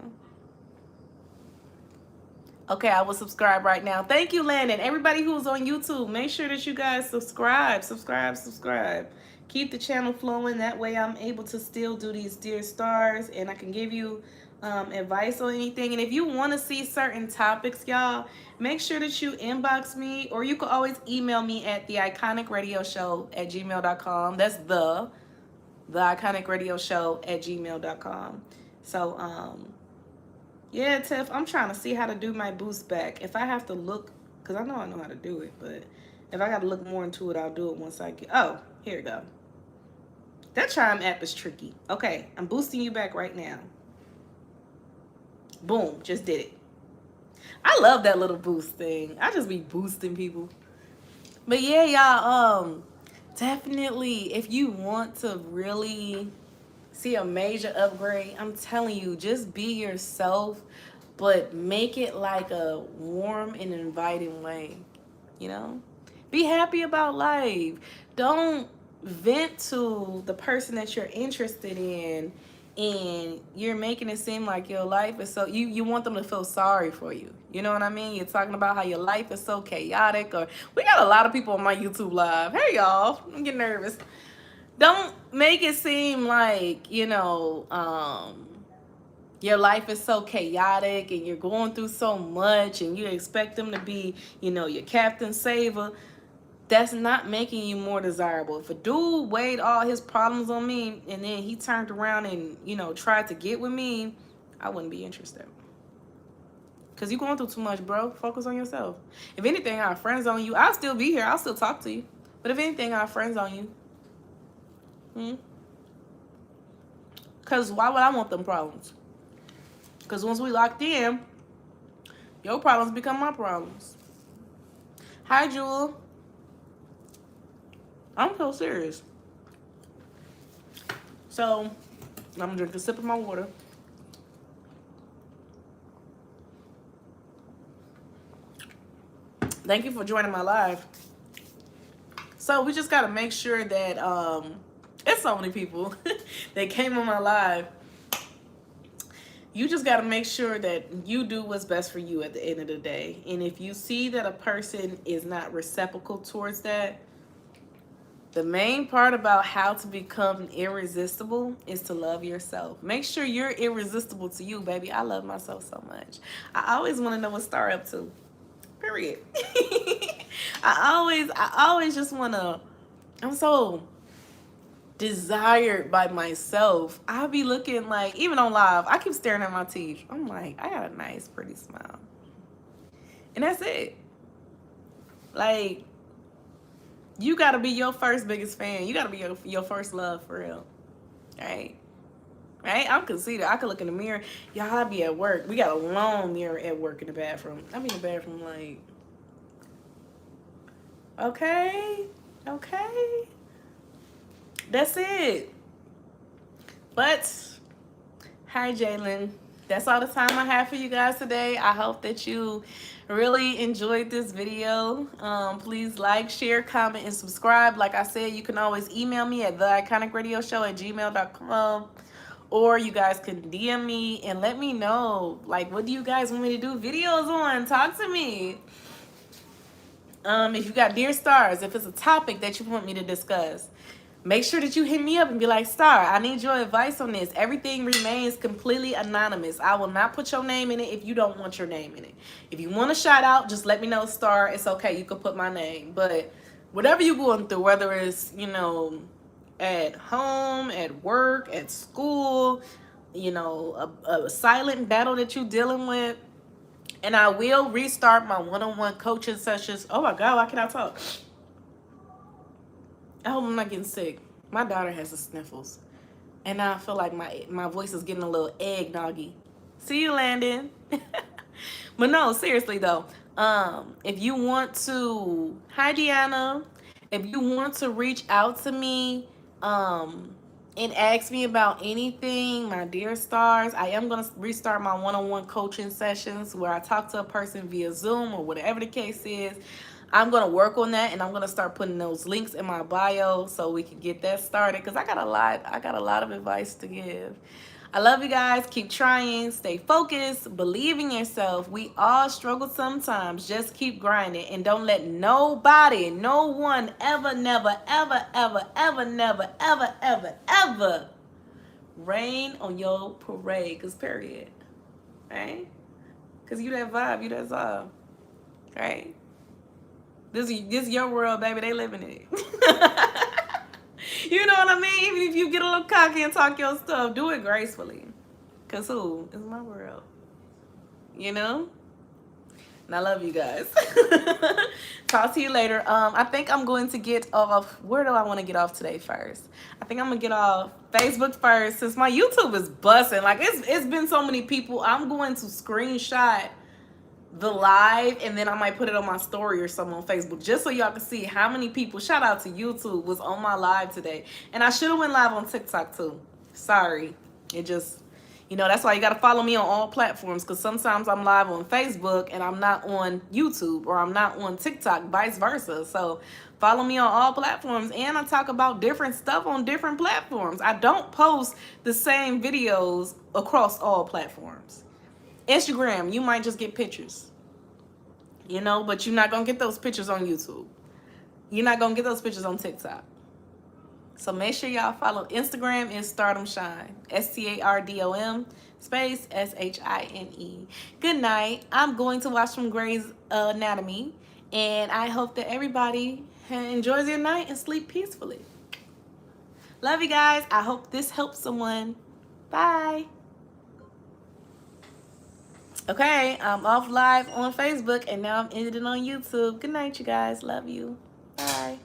Okay, I will subscribe right now. Thank you, Landon. Everybody who's on YouTube, make sure that you guys subscribe. Keep the channel flowing. That way I'm able to still do these Dear Stars and I can give you advice on anything. And if you want to see certain topics, y'all, make sure that you inbox me, or you can always email me at theiconicradioshow@gmail.com. That's the iconicradioshow@gmail.com. So, yeah, Tiff, I'm trying to see how to do my boost back. If I have to look, because I know how to do it, but if I got to look more into it, I'll do it once I get, oh, here we go. That Chime app is tricky. Okay, I'm boosting you back right now. Boom, just did it. I love that little boost thing. I just be boosting people. But yeah, y'all, definitely, if you want to really see a major upgrade, I'm telling you, just be yourself, but make it like a warm and inviting way. You know, be happy about life. Don't vent to the person that you're interested in and you're making it seem like your life is so, you want them to feel sorry for you. You know what I mean? You're talking about how your life is so chaotic. Or we got a lot of people on my YouTube live. Hey y'all, I'm getting nervous. Don't make it seem like, your life is so chaotic and you're going through so much and you expect them to be, your Captain Saver. That's not making you more desirable. If a dude weighed all his problems on me and then he turned around and, tried to get with me, I wouldn't be interested. Because you're going through too much, bro. Focus on yourself. If anything, our friends on you, I'll still be here. I'll still talk to you. But if anything, our friends on you. Because why would I want them problems? Because once we locked in, your problems become my problems. Hi, Jewel. I'm so serious. So, I'm going to drink a sip of my water. Thank you for joining my live. So, we just got to make sure that, it's so many people that came on my live. You just got to make sure that you do what's best for you at the end of the day. And if you see that a person is not reciprocal towards that, the main part about how to become irresistible is to love yourself. Make sure you're irresistible to you, baby. I love myself so much. I always want to know what Star up to. Period. I always just want to, I'm so desired by myself. I'll be looking like, even on live, I keep staring at my teeth. I'm like, I got a nice, pretty smile. And that's it. Like, you got to be your first biggest fan. You got to be your first love, for real. Right? I'm conceited. I could look in the mirror. Y'all, I be at work. We got a long mirror at work in the bathroom. I be in the bathroom like, okay. That's it. But, hi, Jalen. That's all the time I have for you guys today. I hope that you really enjoyed this video. Please like, share, comment, and subscribe. Like I said, you can always email me at theiconicradioshow@gmail.com, or you guys can DM me and let me know, like, what do you guys want me to do videos on? Talk to me. If you got Dear Stars, if it's a topic that you want me to discuss, make sure that you hit me up and be like, Star, I need your advice on this. Everything remains completely anonymous. I will not put your name in it if you don't want your name in it. If you want a shout out, just let me know, Star. It's okay. You can put my name. But whatever you're going through, whether it's, at home, at work, at school, a silent battle that you're dealing with, and I will restart my one-on-one coaching sessions. Oh my God, why can't I talk? I hope I'm not getting sick. My daughter has the sniffles. And I feel like my voice is getting a little eggnoggy. See you, Landon. But no, seriously though, if you want to, hi Deanna, if you want to reach out to me, and ask me about anything, my dear stars, I am gonna restart my one-on-one coaching sessions where I talk to a person via Zoom or whatever the case is. I'm gonna work on that, and I'm gonna start putting those links in my bio so we can get that started. Cause I got a lot of advice to give. I love you guys. Keep trying. Stay focused. Believe in yourself. We all struggle sometimes. Just keep grinding. And don't let nobody, no one ever, never, ever, ever, ever, never, ever, ever, ever rain on your parade. Because period. Right? Because you that vibe. You that vibe. Right? This is your world, baby. They living it. You know what I mean? Even if you get a little cocky and talk your stuff, do it gracefully. Cause who? It's my world. You know? And I love you guys. Talk to you later. I think I'm going to get off. Where do I want to get off today first? I think I'm gonna get off Facebook first since my YouTube is busting. Like it's been so many people. I'm going to screenshot the live and then I might put it on my story or something on Facebook just so y'all can see how many people, shout out to YouTube, was on my live today. And I should have went live on TikTok too. Sorry. It just, that's why you got to follow me on all platforms, because sometimes I'm live on Facebook and I'm not on YouTube, or I'm not on TikTok, vice versa. So follow me on all platforms, and I talk about different stuff on different platforms. I don't post the same videos across all platforms. Instagram, you might just get pictures, but you're not going to get those pictures on YouTube. You're not going to get those pictures on TikTok. So make sure y'all follow. Instagram is Stardom Shine. STARDOM space SHINE. Good night. I'm going to watch some Grey's Anatomy, and I hope that everybody enjoys your night and sleep peacefully. Love you guys. I hope this helps someone. Bye. Okay, I'm off live on Facebook, and now I'm ending on YouTube. Good night, you guys. Love you. Bye.